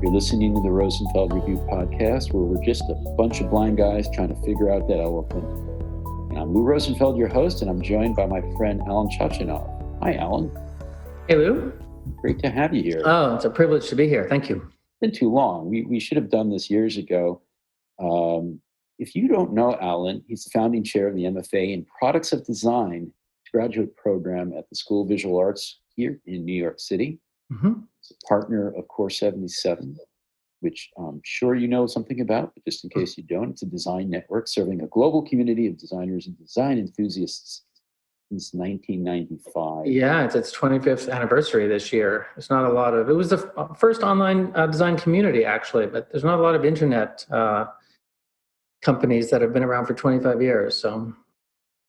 You're listening to the Rosenfeld Review podcast, where we're just a bunch of blind guys trying to figure out that elephant. And I'm Lou Rosenfeld, your host, and I'm joined by my friend Allan Chochinov. Hi, Allan. Hey, Lou. Great to have you here. Oh, it's a privilege to be here. Thank you. It's been too long. We should have done this years ago. If you don't know Allan, he's the founding chair of the MFA in Products of Design graduate program at the School of Visual Arts here in New York City. Mm-hmm. He's a partner of Core 77, which I'm sure you know something about, but just in case you don't, it's a design network serving a global community of designers and design enthusiasts since 1995. Yeah, it's its 25th anniversary this year. It was the first online design community, actually, but there's not a lot of internet companies that have been around for 25 years.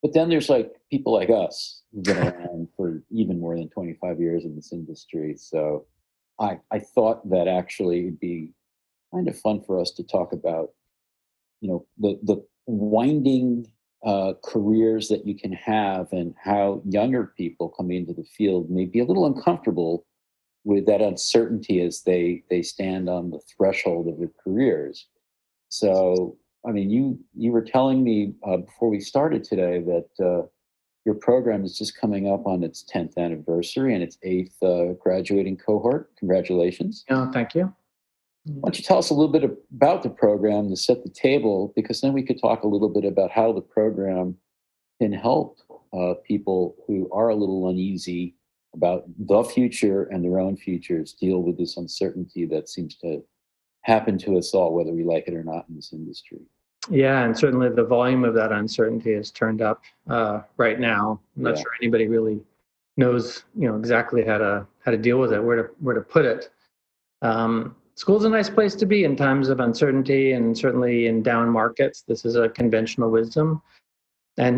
But then there's people like us who've been around for even more than 25 years in this industry. So I thought that actually it'd be kind of fun for us to talk about, the winding careers that you can have and how younger people coming into the field may be a little uncomfortable with that uncertainty as they stand on the threshold of their careers. So, I mean, you were telling me before we started today that your program is just coming up on its 10th anniversary and its 8th graduating cohort. Congratulations. Oh, thank you. Why don't you tell us a little bit about the program to set the table, because then we could talk a little bit about how the program can help people who are a little uneasy about the future and their own futures deal with this uncertainty that seems to happen to us all, whether we like it or not in this industry. Yeah, and certainly the volume of that uncertainty has turned up right now. I'm not sure anybody really knows, exactly how to deal with it, where to put it. School's a nice place to be in times of uncertainty, and certainly in down markets. This is a conventional wisdom. And,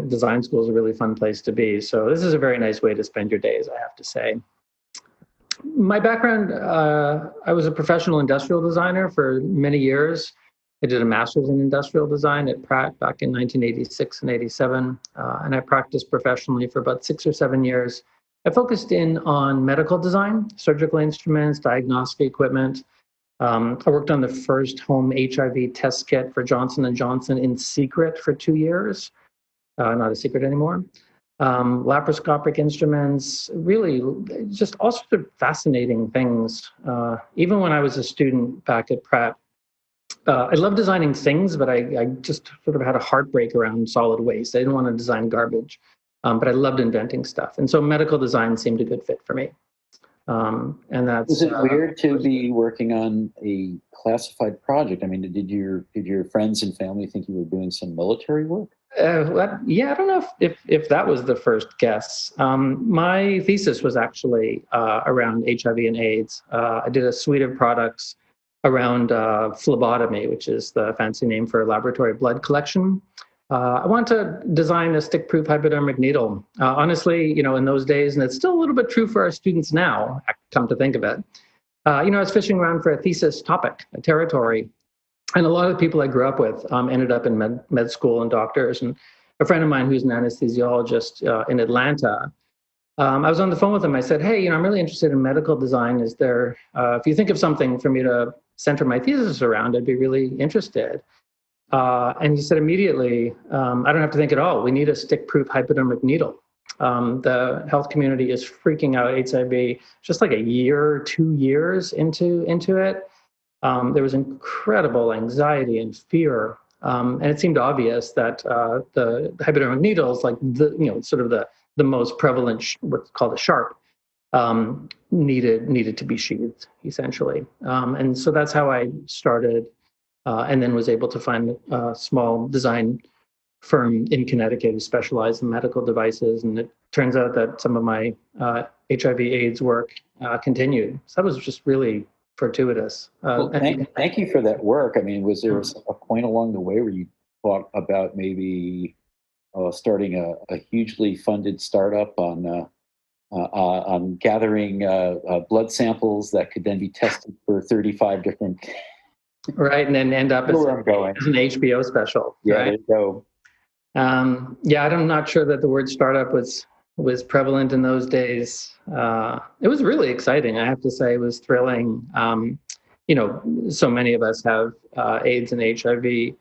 design school is a really fun place to be. So this is a very nice way to spend your days, I have to say. My background, I was a professional industrial designer for many years. I did a master's in industrial design at Pratt back in 1986 and 87, and I practiced professionally for about 6 or 7 years. I focused in on medical design, surgical instruments, diagnostic equipment. I worked on the first home HIV test kit for Johnson & Johnson in secret for 2 years, not a secret anymore. Laparoscopic instruments, really just all sorts of fascinating things. Even when I was a student back at Pratt, I love designing things, but I just sort of had a heartbreak around solid waste. I didn't want to design garbage, but I loved inventing stuff. And so medical design seemed a good fit for me. And that's... Is it weird to be working on a classified project? I mean, did your friends and family think you were doing some military work? I don't know if that was the first guess. My thesis was actually around HIV and AIDS. I did a suite of products around phlebotomy, which is the fancy name for laboratory blood collection. I wanted to design a stick-proof hypodermic needle. Honestly, in those days, and it's still a little bit true for our students now, come to think of it, I was fishing around for a thesis topic, a territory, and a lot of the people I grew up with ended up in med school and doctors. And a friend of mine who's an anesthesiologist in Atlanta, I was on the phone with him. I said, hey, I'm really interested in medical design. Is there, if you think of something for me to center my thesis around, I'd be really interested. And he said immediately, I don't have to think at all. We need a stick-proof hypodermic needle. The health community is freaking out HIV just like a year, 2 years into it. There was incredible anxiety and fear. And it seemed obvious that the hypodermic needles, like the most prevalent, what's called a sharp, needed to be sheathed, essentially. And so that's how I started, and then was able to find a small design firm in Connecticut who specialized in medical devices. And it turns out that some of my HIV/AIDS work continued. So that was just really fortuitous. Well, thank you for that work. I mean, was there a point along the way where you thought about maybe starting a hugely funded startup on gathering blood samples that could then be tested for 35 different... Right, and then end up as an HBO special. Yeah, right? There you go. I'm not sure that the word startup was prevalent in those days. It was really exciting, I have to say. It was thrilling. so many of us have AIDS and HIV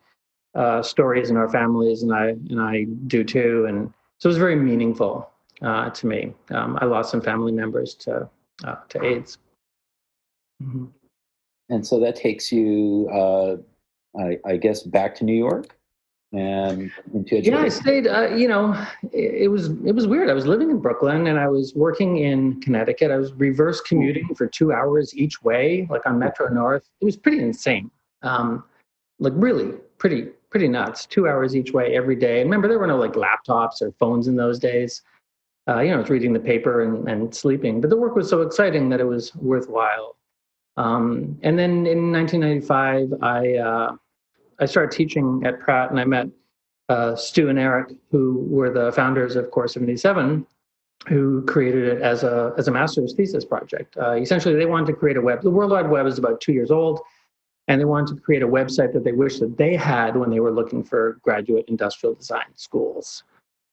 stories in our families, and I do too. And so it was very meaningful to me. I lost some family members to AIDS. Mm-hmm. And so that takes you, I guess, back to New York and into Yeah, I education. stayed. It was weird. I was living in Brooklyn and I was working in Connecticut. I was reverse commuting for 2 hours each way, like on Metro North. It was pretty insane. Like really pretty nuts. 2 hours each way every day. Remember, there were no like laptops or phones in those days. It's reading the paper and sleeping. But the work was so exciting that it was worthwhile. And then in 1995, I started teaching at Pratt, and I met Stu and Eric, who were the founders of Core 77, who created it as a master's thesis project. Essentially, they wanted to create a web. The World Wide Web is about 2 years old, and they wanted to create a website that they wished that they had when they were looking for graduate industrial design schools.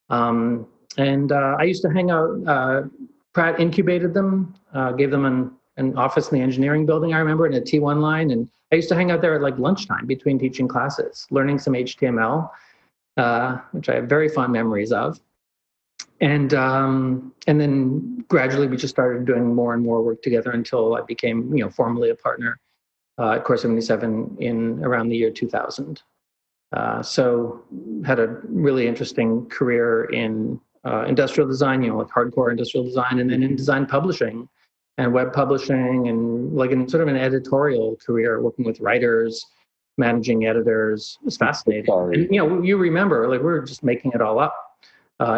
And I used to hang out. Pratt incubated them, gave them an office in the engineering building, I remember, in a T1 line. And I used to hang out there at like lunchtime between teaching classes, learning some HTML, which I have very fond memories of. And then gradually we just started doing more and more work together until I became, formally a partner at Core 77 in around the year 2000. So had a really interesting career in industrial design, like hardcore industrial design, and then in design publishing and web publishing, and like in sort of an editorial career, working with writers, managing editors. It was fascinating. Sorry. And, you remember, like we were just making it all up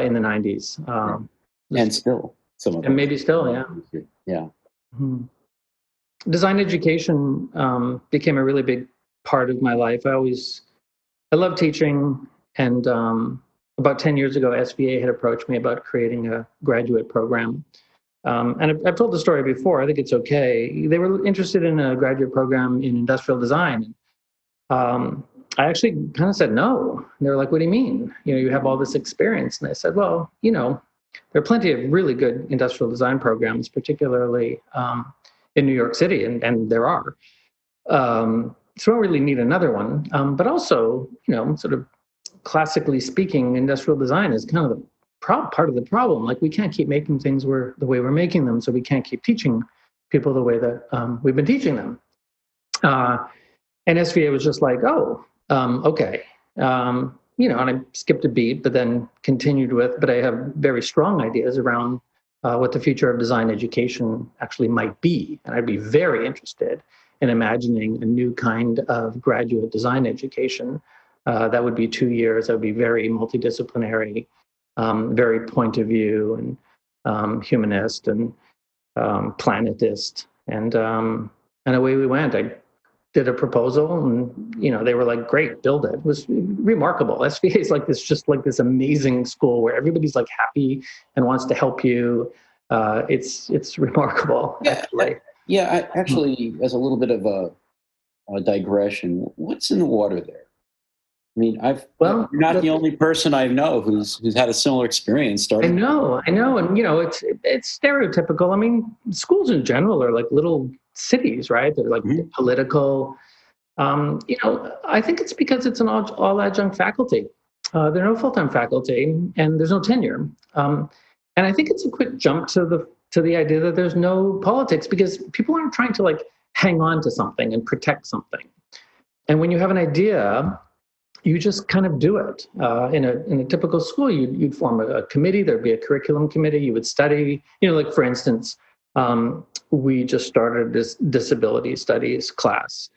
in the 90s. And still, some of them. And maybe still, yeah. Yeah. Mm-hmm. Design education became a really big part of my life. I love teaching, and about 10 years ago, SVA had approached me about creating a graduate program. And I've told the story before. I think it's okay. They were interested in a graduate program in industrial design. I actually kind of said no. And they were like, "What do you mean? You have all this experience." And I said, "Well, there are plenty of really good industrial design programs, particularly in New York City, and there are. So I don't really need another one. But also, sort of classically speaking, industrial design is kind of the part of the problem. Like we can't keep making things the way we're making them, so we can't keep teaching people the way that we've been teaching them." And SVA was just like, "Oh, okay." And I skipped a beat, but then continued with, but I have very strong ideas around what the future of design education actually might be. And I'd be very interested in imagining a new kind of graduate design education that would be 2 years. That would be very multidisciplinary, very point of view, and humanist and planetist. And away we went. I did a proposal, and they were like, "Great, build it." It was remarkable. SVA is just like this amazing school where everybody's like happy and wants to help you. It's remarkable. Yeah, actually. yeah. Actually, as a little bit of a digression, what's in the water there? I mean, Well, you're not the only person I know who's had a similar experience I starting. know, and it's stereotypical. I mean, schools in general are like little cities, right? They're like political. I think it's because it's an all adjunct faculty. There are no full time faculty, and there's no tenure. And I think it's a quick jump to the idea that there's no politics because people aren't trying to like hang on to something and protect something. And when you have an idea, you just kind of do it. In a typical school, you'd form a committee. There'd be a curriculum committee. You would study. Like for instance, we just started this disability studies class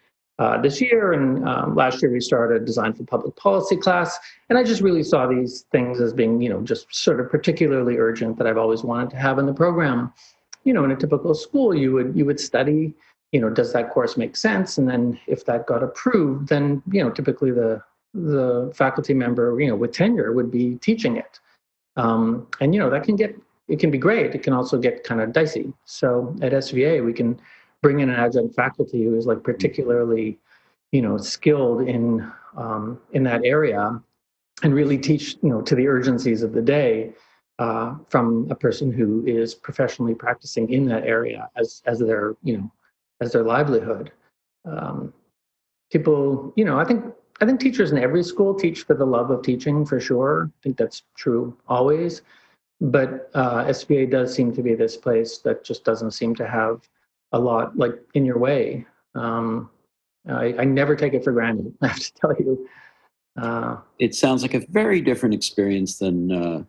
this year, and last year we started a design for public policy class. And I just really saw these things as being, just sort of particularly urgent that I've always wanted to have in the program. In a typical school, you would study. Does that course make sense? And then if that got approved, then typically the faculty member, with tenure would be teaching it. And, it can be great. It can also get kind of dicey. So at SVA, we can bring in an adjunct faculty who is like particularly, skilled in that area and really teach, to the urgencies of the day from a person who is professionally practicing in that area as their livelihood. People, I think teachers in every school teach for the love of teaching, for sure. I think that's true always. But SVA does seem to be this place that just doesn't seem to have a lot like in your way. I never take it for granted, I have to tell you. It sounds like a very different experience than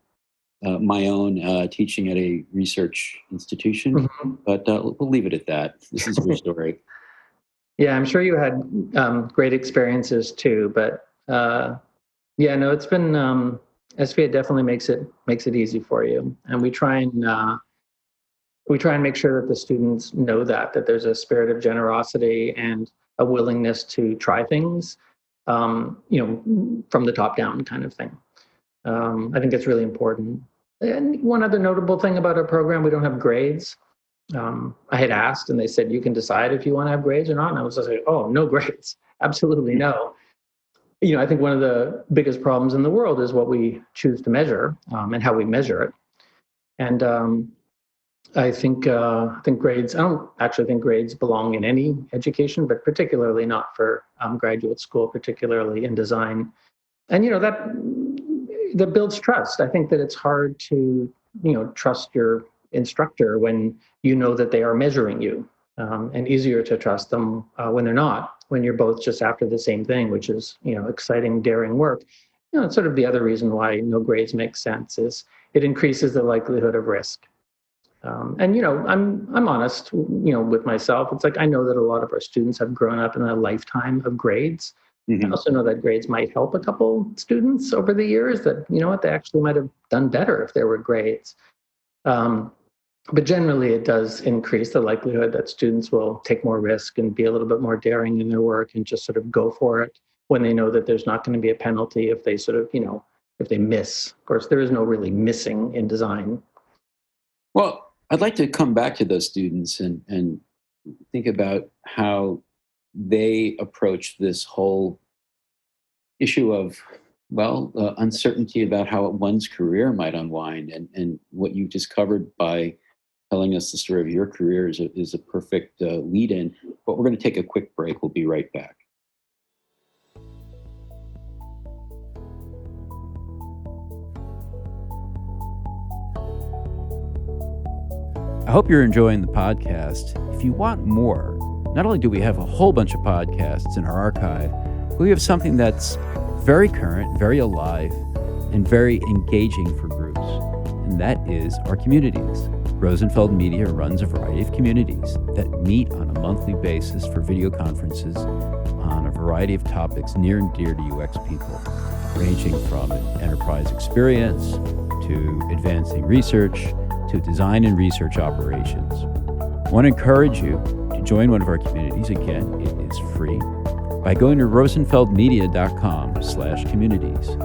my own teaching at a research institution, but we'll leave it at that. This is your story. Yeah, I'm sure you had great experiences too, but yeah, no, it's been SVA definitely makes it easy for you, and we try and make sure that the students know that there's a spirit of generosity and a willingness to try things, from the top down kind of thing. I think it's really important. And one other notable thing about our program, we don't have grades. I had asked, and they said you can decide if you want to have grades or not. And I was just like, oh, no grades, absolutely no. I think one of the biggest problems in the world is what we choose to measure, and how we measure it. And I think grades. I don't actually think grades belong in any education, but particularly not for graduate school, particularly in design. And that builds trust. I think that it's hard to trust your instructor when you know that they are measuring you, and easier to trust them when they're not. When you're both just after the same thing, which is exciting, daring work. It's sort of the other reason why no grades make sense is it increases the likelihood of risk. And I'm honest, with myself. It's like I know that a lot of our students have grown up in a lifetime of grades. I also know that grades might help a couple students over the years that, they actually might have done better if there were grades. But generally, it does increase the likelihood that students will take more risk and be a little bit more daring in their work and just sort of go for it when they know that there's not going to be a penalty if they sort of, if they miss. Of course, there is no really missing in design. Well, I'd like to come back to those students and think about how they approach this whole issue of, uncertainty about how one's career might unwind. And what you just covered by telling us the story of your career is a perfect lead in. But we're going to take a quick break. We'll be right back. I hope you're enjoying the podcast. If you want more, not only do we have a whole bunch of podcasts in our archive, but we have something that's very current, very alive, and very engaging for groups, and that is our communities. Rosenfeld Media runs a variety of communities that meet on a monthly basis for video conferences on a variety of topics near and dear to UX people, ranging from enterprise experience to advancing research to design and research operations. I want to encourage you to join one of our communities. Again, it is free by going to rosenfeldmedia.com/communities.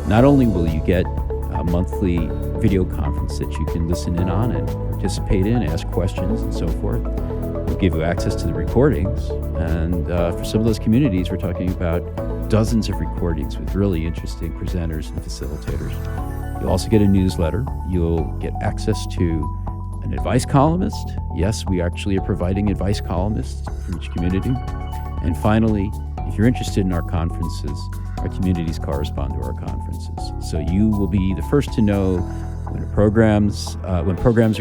Not only will you get a monthly video conference that you can listen in on and participate in, ask questions and so forth, we'll give you access to the recordings. And for some of those communities, we're talking about dozens of recordings with really interesting presenters and facilitators. You'll also get a newsletter. You'll get access to an advice columnist. Yes, we actually are providing advice columnists for each community. And finally, if you're interested in our conferences, our communities correspond to our conferences. So you will be the first to know when programs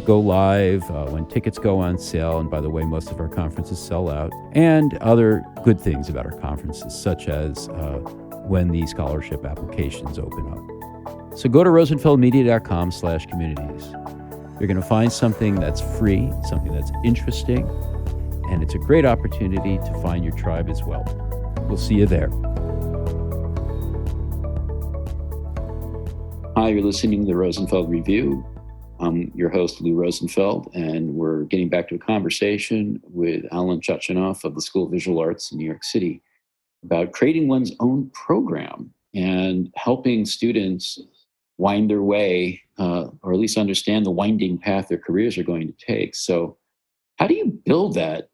go live, when tickets go on sale, and by the way, most of our conferences sell out, and other good things about our conferences, such as when the scholarship applications open up. So go to rosenfeldmedia.com/communities. You're going to find something that's free, something that's interesting, and it's a great opportunity to find your tribe as well. We'll see you there. Hi, you're listening to the Rosenfeld Review. I'm your host, Lou Rosenfeld, and we're getting back to a conversation with Allan Chochinov of the School of Visual Arts in New York City about creating one's own program and helping students wind their way, or at least understand the winding path their careers are going to take. So how do you build that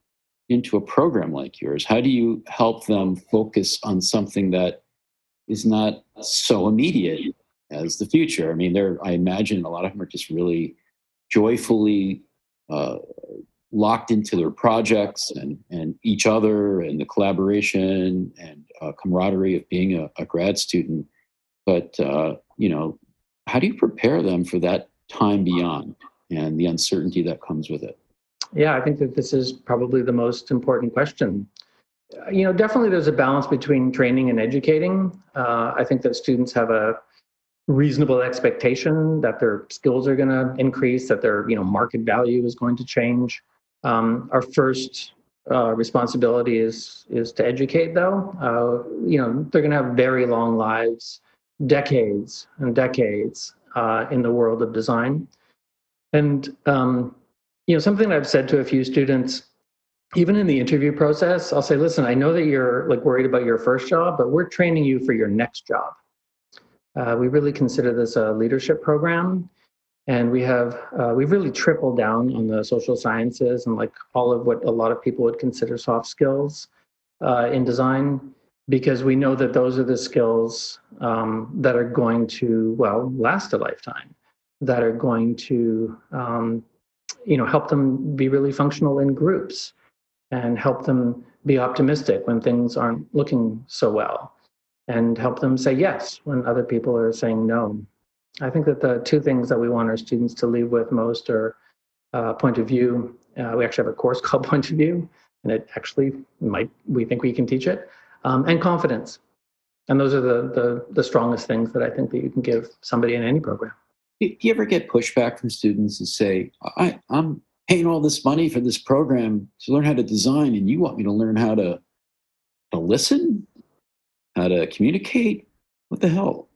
into a program like yours? How do you help them focus on something that is not so immediate as the future? I mean, I imagine a lot of them are just really joyfully locked into their projects and each other and the collaboration and camaraderie of being a grad student. But, how do you prepare them for that time beyond and the uncertainty that comes with it? Yeah, I think that this is probably the most important question. Definitely there's a balance between training and educating. I think that students have a reasonable expectation that their skills are going to increase, that their market value is going to change. Our first responsibility is to educate, though. They're going to have very long lives, decades and decades in the world of design. And something that I've said to a few students, even in the interview process, I'll say, listen, I know that you're worried about your first job, but we're training you for your next job. We really consider this a leadership program, and we've really tripled down on the social sciences and all of what a lot of people would consider soft skills in design, because we know that those are the skills that are going to last a lifetime, that are going to help them be really functional in groups and help them be optimistic when things aren't looking so well, and help them say yes when other people are saying no. I think that the two things that we want our students to leave with most are point of view. We actually have a course called Point of View, and it actually we think we can teach it, and confidence. And those are the strongest things that I think that you can give somebody in any program. Do you ever get pushback from students who say, I'm paying all this money for this program to learn how to design, and you want me to learn how to listen, how to communicate? What the hell?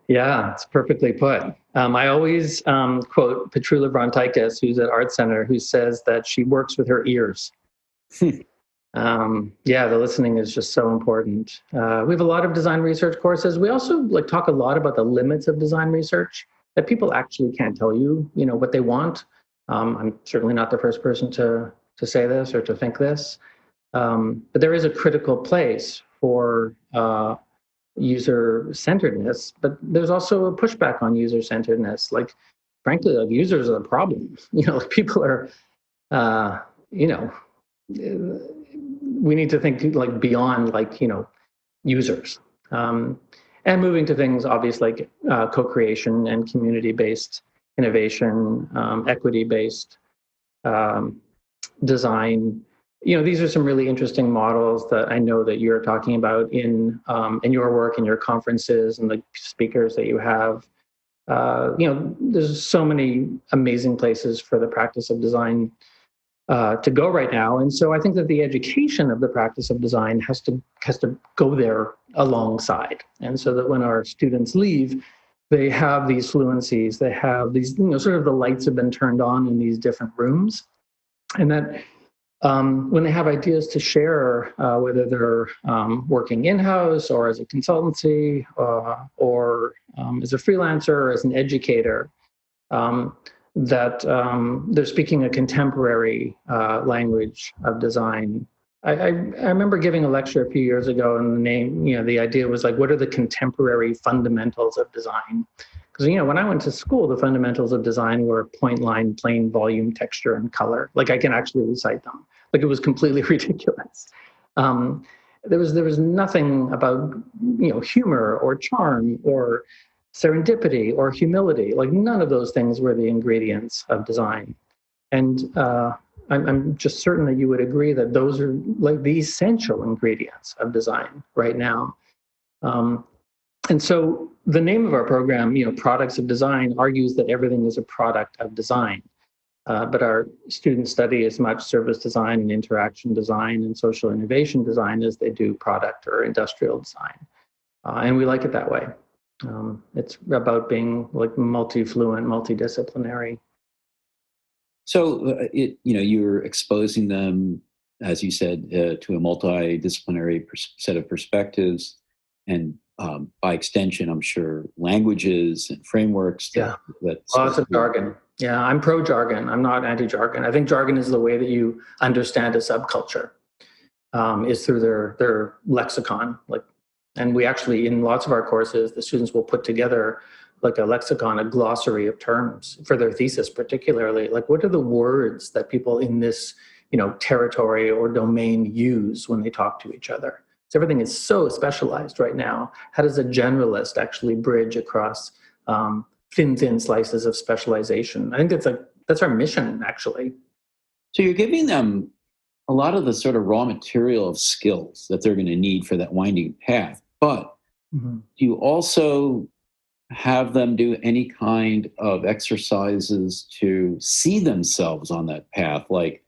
Yeah, it's perfectly put. I always quote Petrula Brontikis, who's at Art Center, who says that she works with her ears. The listening is just so important. We have a lot of design research courses. We also talk a lot about the limits of design research, that people actually can't tell you, what they want. I'm certainly not the first person to say this or to think this, but there is a critical place for user-centeredness, but there's also a pushback on user-centeredness. Frankly, users are the problem. People are, we need to think beyond users, and moving to things obviously like co-creation and community-based innovation, equity-based design. These are some really interesting models that I know that you're talking about in your work, in your conferences, and the speakers that you have. There's so many amazing places for the practice of design to go right now, and so I think that the education of the practice of design has to go there alongside, and so that when our students leave, they have these fluencies, they have these sort of the lights have been turned on in these different rooms, and that when they have ideas to share, whether they're working in-house or as a consultancy or as a freelancer or as an educator, that they're speaking a contemporary language of design. I remember giving a lecture a few years ago, and the idea was what are the contemporary fundamentals of design? Because when I went to school, the fundamentals of design were point, line, plane, volume, texture, and color. I can actually recite them. It was completely ridiculous. There was nothing about humor or charm or serendipity or humility. None of those things were the ingredients of design. And I'm just certain that you would agree that those are the essential ingredients of design right now. And so the name of our program, Products of Design, argues that everything is a product of design. But our students study as much service design and interaction design and social innovation design as they do product or industrial design. And we like it that way. It's about being multi-fluent, multidisciplinary. So, you're exposing them, as you said, to a multidisciplinary set of perspectives, and by extension, I'm sure, languages and frameworks. Lots of jargon. Yeah, I'm pro-jargon. I'm not anti-jargon. I think jargon is the way that you understand a subculture, is through their lexicon. And we actually, in lots of our courses, the students will put together like a lexicon, a glossary of terms for their thesis, particularly. Like, what are the words that people in this, territory or domain use when they talk to each other? So everything is so specialized right now. How does a generalist actually bridge across thin slices of specialization? I think that's our mission, actually. So you're giving them a lot of the sort of raw material of skills that they're going to need for that winding path. But Mhm. do you also have them do any kind of exercises to see themselves on that path? Like,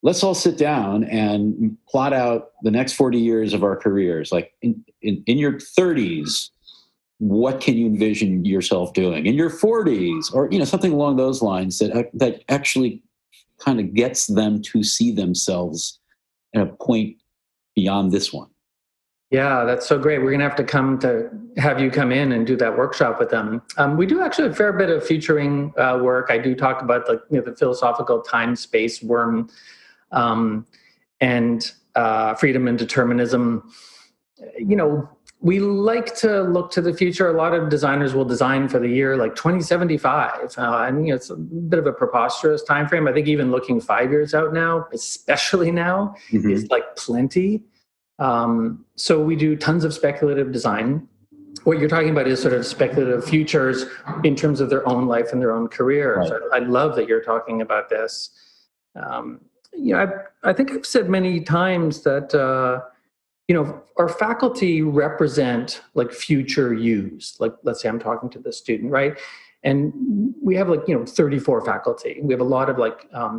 let's all sit down and plot out the next 40 years of our careers. Like in your 30s, what can you envision yourself doing? In your 40s, or something along those lines that actually kind of gets them to see themselves at a point beyond this one. Yeah, that's so great. We're going to have you come in and do that workshop with them. We do actually a fair bit of featuring work. I do talk about the philosophical time-space worm, and freedom and determinism. We like to look to the future. A lot of designers will design for the year like 2075, and it's a bit of a preposterous time frame. I think even looking 5 years out now, especially now, is like plenty. So we do tons of speculative design. What you're talking about is sort of speculative futures in terms of their own life and their own career. Right. So I love that you're talking about this. I think I've said many times that our faculty represent like future yous. Like, let's say I'm talking to the student, right? And we have 34 faculty. We have a lot of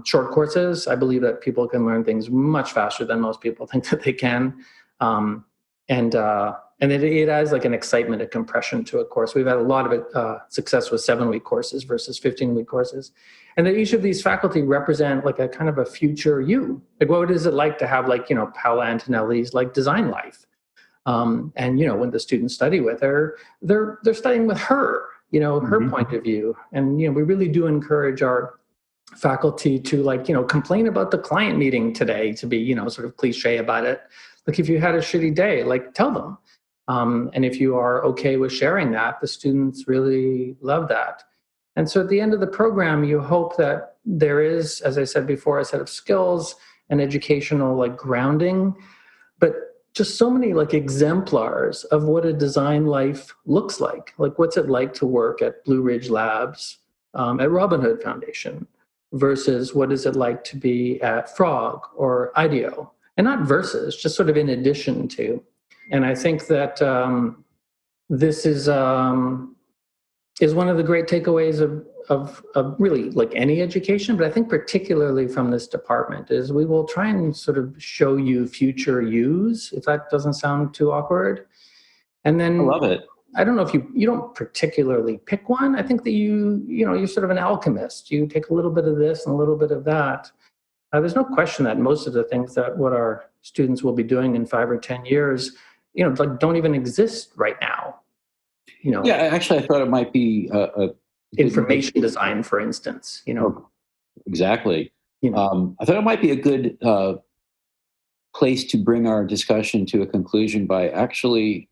short courses. I believe that people can learn things much faster than most people think that they can. Um, and it adds like an excitement, a compression to a course. We've had a lot of success with 7-week courses versus 15-week courses. And that each of these faculty represent like a kind of a future you. Like, what is it like to have Paola Antonelli's design life? And when the students study with her, they're studying with her, her point of view. And we really do encourage our faculty to complain about the client meeting today, to be sort of cliche about it. Like, if you had a shitty day, tell them. And if you are okay with sharing that, the students really love that. And so at the end of the program, you hope that there is, as I said before, a set of skills and educational grounding, but just so many exemplars of what a design life looks like. Like, what's it like to work at Blue Ridge Labs, at Robin Hood Foundation, versus what is it like to be at Frog or IDEO? And not versus, just sort of in addition to. And I think that this is one of the great takeaways of really any education, but I think particularly from this department, is we will try and sort of show you future yous, if that doesn't sound too awkward. And then I love it. I don't know if you don't particularly pick one. I think that you're sort of an alchemist. You take a little bit of this and a little bit of that. There's no question that most of the things that what our students will be doing in 5 or 10 years, don't even exist right now. Yeah, actually, I thought it might be a information design, for instance. Exactly. You know. I thought it might be a good place to bring our discussion to a conclusion by actually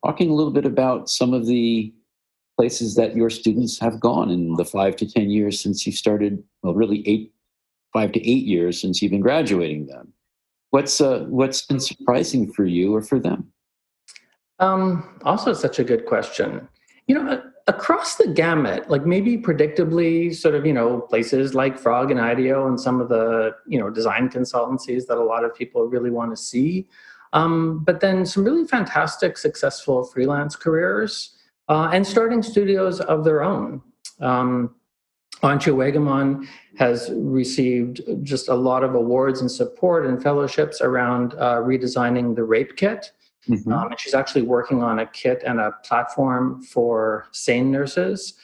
talking a little bit about some of the places that your students have gone in the 5 to 10 years since you started. Well, really 5 to 8 years since you've been graduating them. What's been surprising for you or for them? Also such a good question. Across the gamut, maybe predictably, sort of, places like Frog and IDEO and some of the, design consultancies that a lot of people really want to see. But then some really fantastic, successful freelance careers and starting studios of their own. Antje Wegemann has received just a lot of awards and support and fellowships around redesigning the rape kit. Mm-hmm. And she's actually working on a kit and a platform for SANE nurses.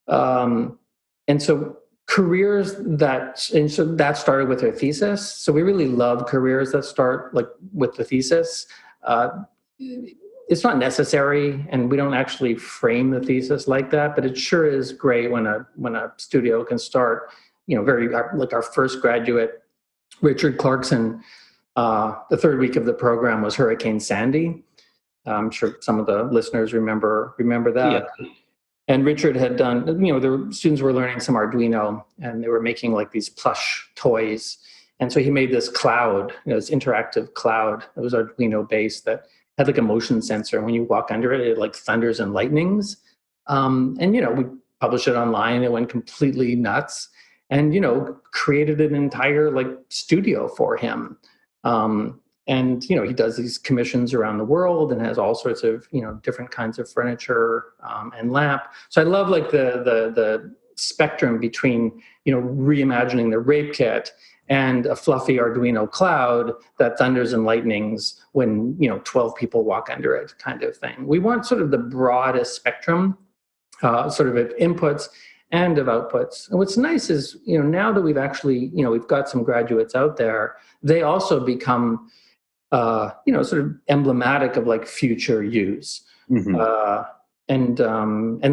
And so that started with her thesis. So we really love careers that start with the thesis. It's not necessary, and we don't actually frame the thesis like that, but it sure is great when a studio can start, our first graduate, Richard Clarkson, the third week of the program was Hurricane Sandy. I'm sure some of the listeners remember that. Yeah. And Richard had done, the students were learning some Arduino, and they were making like these plush toys. And so he made this cloud, this interactive cloud that was Arduino based that had like a motion sensor. And when you walk under it, it like thunders and lightnings. And we published it online. It went completely nuts, and created an entire like studio for him. And he does these commissions around the world and has all sorts of different kinds of furniture and lamp. So I love like the spectrum between reimagining the rape kit and a fluffy Arduino cloud that thunders and lightnings when 12 people walk under it, kind of thing. We want sort of the broadest spectrum, sort of inputs and of outputs. And what's nice is now that we've actually we've got some graduates out there, they also become sort of emblematic of like future use. Mm-hmm. And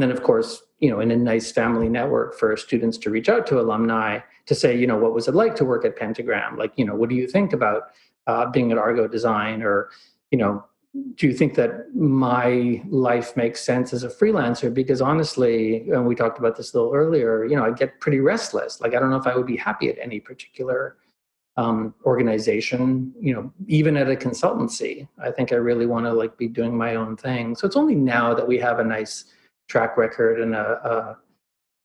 then of course, in a nice family network for students to reach out to alumni to say, what was it like to work at Pentagram? Like, what do you think about being at Argo Design? Or, do you think that my life makes sense as a freelancer? Because honestly, and we talked about this a little earlier, I get pretty restless. Like, I don't know if I would be happy at any particular organization, even at a consultancy. I think I really want to like be doing my own thing. So it's only now that we have a nice track record and I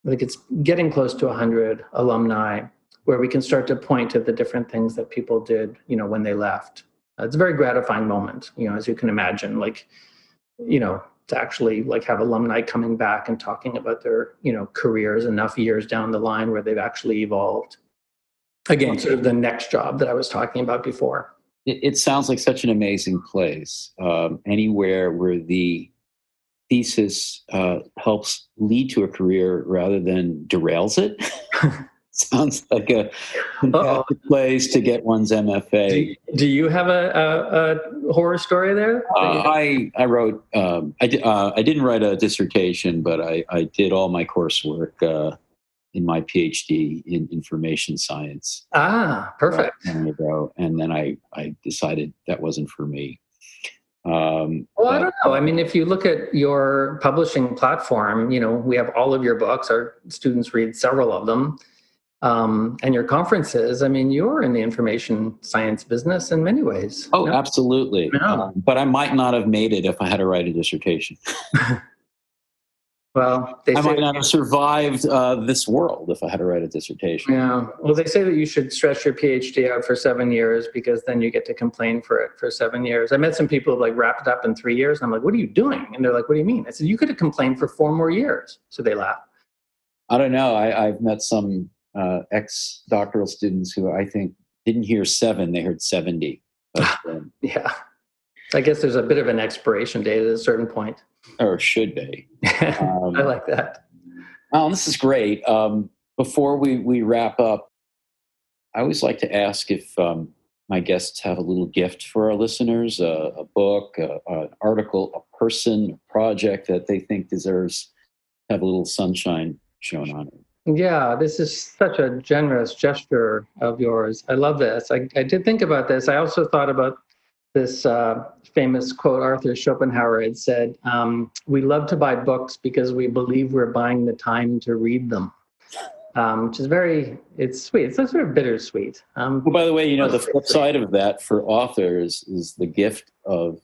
think it's getting close to 100 alumni where we can start to point to the different things that people did, when they left. It's a very gratifying moment, as you can imagine, like, to actually like have alumni coming back and talking about their, careers enough years down the line where they've actually evolved. Again, sort of the next job that I was talking about before. It sounds like such an amazing place. Anywhere where the thesis helps lead to a career rather than derails it. Sounds like a fantastic place to get one's MFA. Do you have a horror story there? I wrote. I didn't write a dissertation, but I did all my coursework in my PhD in information science. Perfect. And then I decided that wasn't for me. Well, I don't know. I mean, if you look at your publishing platform, we have all of your books. Our students read several of them. And your conferences, I mean, you're in the information science business in many ways. Oh, absolutely. No. But I might not have made it if I had to write a dissertation. Well, I might not have survived this world if I had to write a dissertation. Yeah. Well, they say that you should stretch your PhD out for 7 years because then you get to complain for it for 7 years. I met some people who like wrapped it up in 3 years. And I'm like, what are you doing? And they're like, what do you mean? I said, you could have complained for 4 more years. So they laugh. I don't know. I've met some ex-doctoral students who I think didn't hear 7, they heard 70. But, yeah. I guess there's a bit of an expiration date at a certain point. Or should be. I like that. Oh, this is great. Before we wrap up, I always like to ask if my guests have a little gift for our listeners, a book, an article, a person, a project that they think deserves to have a little sunshine shown on it. Yeah, this is such a generous gesture of yours. I love this. I did think about this. I also thought about this famous quote Arthur Schopenhauer had said, we love to buy books because we believe we're buying the time to read them, which is it's sweet. It's sort of bittersweet. Well, by the way, the flip side of that for authors is the gift of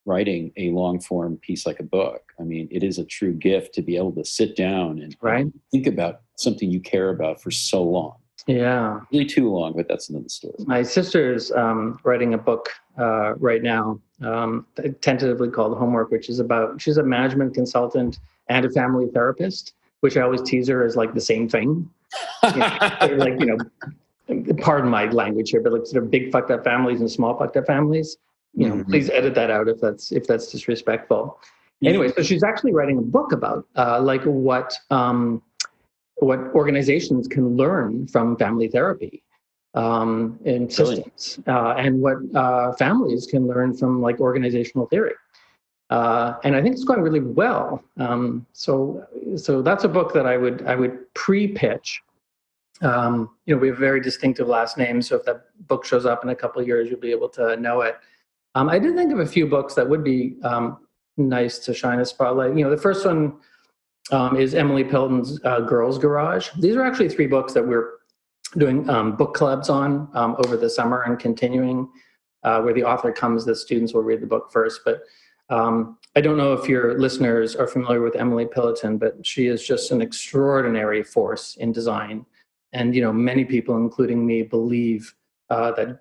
writing a long form piece like a book. I mean, it is a true gift to be able to sit down and think about something you care about for so long. Yeah. Really too long, but that's another story. My sister's writing a book right now, tentatively called Homework, which is about, she's a management consultant and a family therapist, which I always tease her as like the same thing. Pardon my language here, but like sort of big fucked up families and small fucked up families. Please edit that out if that's disrespectful. Anyway, so she's actually writing a book about what organizations can learn from family therapy and systems, and what families can learn from like organizational theory. And I think it's going really well. So that's a book that I would pre-pitch. We have a very distinctive last name, so if that book shows up in a couple of years, you'll be able to know it. I did think of a few books that would be nice to shine a spotlight. The first one is Emily Pilton's Girls Garage. These are actually 3 books that we're doing book clubs on over the summer and continuing, where the author comes, the students will read the book first. But I don't know if your listeners are familiar with Emily Pilton, but she is just an extraordinary force in design. And, many people, including me, believe that,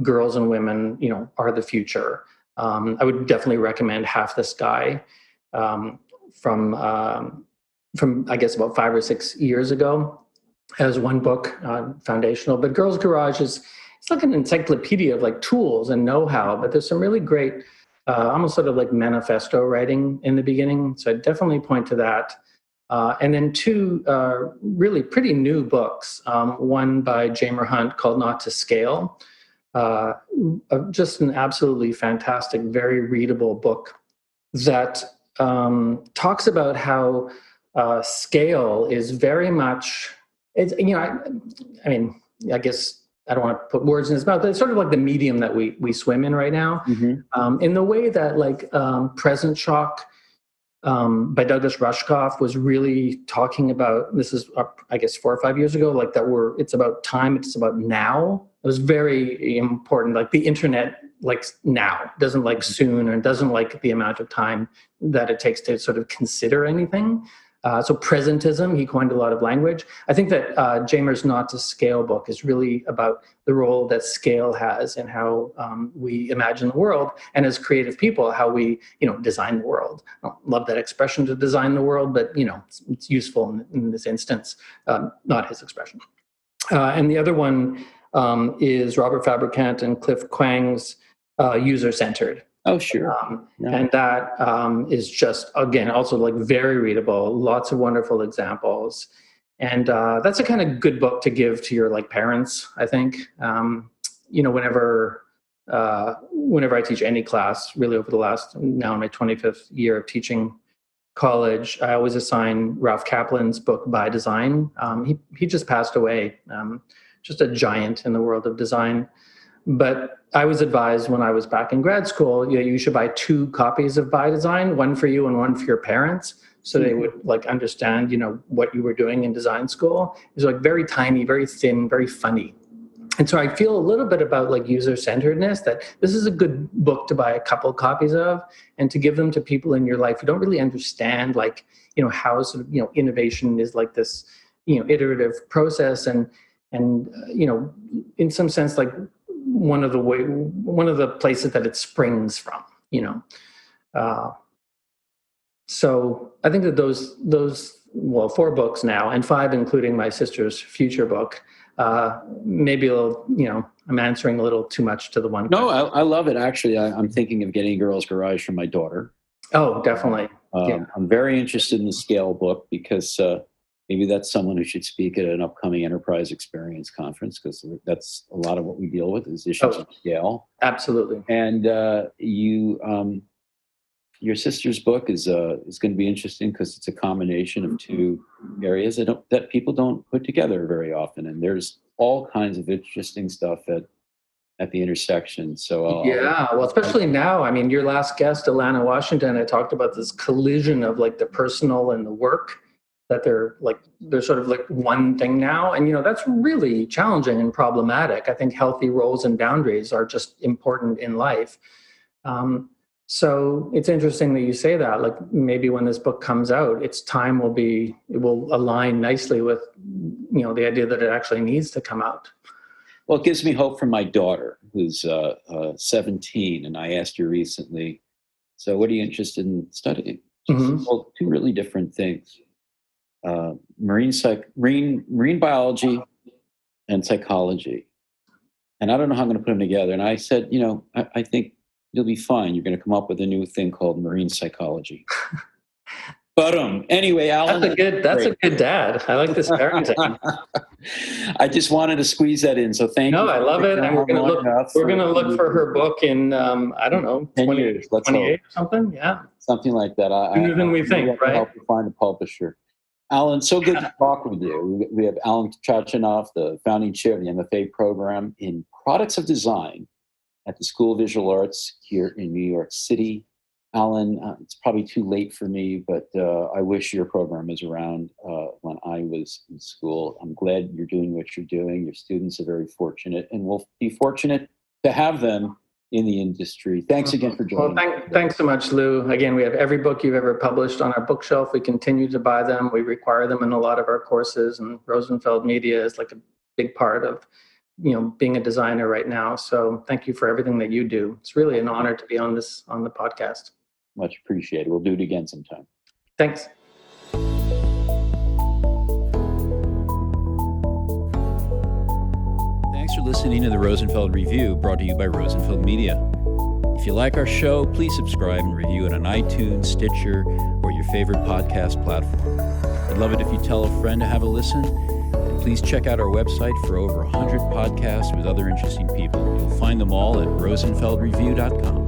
girls and women, are the future. I would definitely recommend Half the Sky from, I guess, about 5 or 6 years ago as one book, foundational. But Girls Garage it's like an encyclopedia of like tools and know-how, but there's some really great, almost sort of like manifesto writing in the beginning. So I definitely point to that. And then 2 really pretty new books. One by Jamer Hunt called Not to Scale. Just an absolutely fantastic, very readable book that talks about how scale is very much, it's, I mean, I guess I don't want to put words in his mouth, but it's sort of like the medium that we swim in right now. Mm-hmm. In the way that like Present Shock by Douglas Rushkoff was really talking about, this is I guess 4 or 5 years ago, like that it's about time, it's about now. It was very important. Like the internet likes now, doesn't like soon, or doesn't like the amount of time that it takes to sort of consider anything. So presentism, he coined a lot of language. I think that Jamer's Not to Scale book is really about the role that scale has in how we imagine the world, and as creative people, how we, design the world. I don't love that expression, to design the world, but, it's useful in this instance, not his expression. And the other one is Robert Fabricant and Cliff Kwang's User-Centered. Oh, sure. Yeah. And that is just, again, also like very readable, lots of wonderful examples. And that's a kind of good book to give to your like parents, I think. Whenever I teach any class, really over the last, now in my 25th year of teaching college, I always assign Ralph Kaplan's book By Design. He just passed away, just a giant in the world of design. But I was advised when I was back in grad school, you should buy 2 copies of By Design, one for you and one for your parents, so they would like understand, what you were doing in design school. It was like very tiny, very thin, very funny. And so I feel a little bit about like user-centeredness, that this is a good book to buy a couple copies of and to give them to people in your life who don't really understand like, how sort of, innovation is like this, iterative process, and in some sense, like one of the places that it springs from, so I think that those 4 books now, and 5 including my sister's future book, maybe I'm answering a little too much to the one question. No, I love it. Actually, I'm thinking of getting Girls Garage for my daughter. Oh, definitely. I'm very interested in the scale book because maybe that's someone who should speak at an upcoming enterprise experience conference, because that's a lot of what we deal with is issues of scale. Absolutely. And your sister's book is going to be interesting because it's a combination of 2 areas that people don't put together very often, and there's all kinds of interesting stuff at the intersection. So well, especially now. I mean, your last guest, Alana Washington, I talked about this collision of like the personal and the work, that they're sort of like one thing now, and that's really challenging and problematic. I think healthy roles and boundaries are just important in life. So it's interesting that you say that. Like maybe when this book comes out, its time it will align nicely with the idea that it actually needs to come out. Well, it gives me hope for my daughter, who's 17, and I asked her recently, so what are you interested in studying? Mm-hmm. Well, 2 really different things: marine biology and psychology. And I don't know how I'm going to put them together. And I said, I think you'll be fine. You're going to come up with a new thing called marine psychology. But anyway, Allan, that's a good dad. I like this parenting. I just wanted to squeeze that in. So thank you. No, I love it. And we're going to look for her book in I don't know, 10 years. Let's 28 or something. Yeah, something like that. Sooner than we think, right? Help you find a publisher. Allan, so good to talk with you. We have Allan Chochinov, the founding chair of the MFA program in Products of Design at the School of Visual Arts here in New York City. Alan, it's probably too late for me, but I wish your program was around when I was in school. I'm glad you're doing what you're doing. Your students are very fortunate, and we'll be fortunate to have them in the industry. Thanks again for Well, joining me. thanks so much, Lou. Again, we have every book you've ever published on our bookshelf. We continue to buy them. We require them in a lot of our courses, and Rosenfeld Media is like a big part of being a designer right now. So thank you for everything that you do. It's really an honor to be on the podcast. Much appreciated. We'll do it again sometime. Thanks. Thanks for listening to the Rosenfeld Review, brought to you by Rosenfeld Media. If you like our show, please subscribe and review it on iTunes, Stitcher, or your favorite podcast platform. I'd love it if you tell a friend to have a listen. And please check out our website for over 100 podcasts with other interesting people. You'll find them all at rosenfeldreview.com.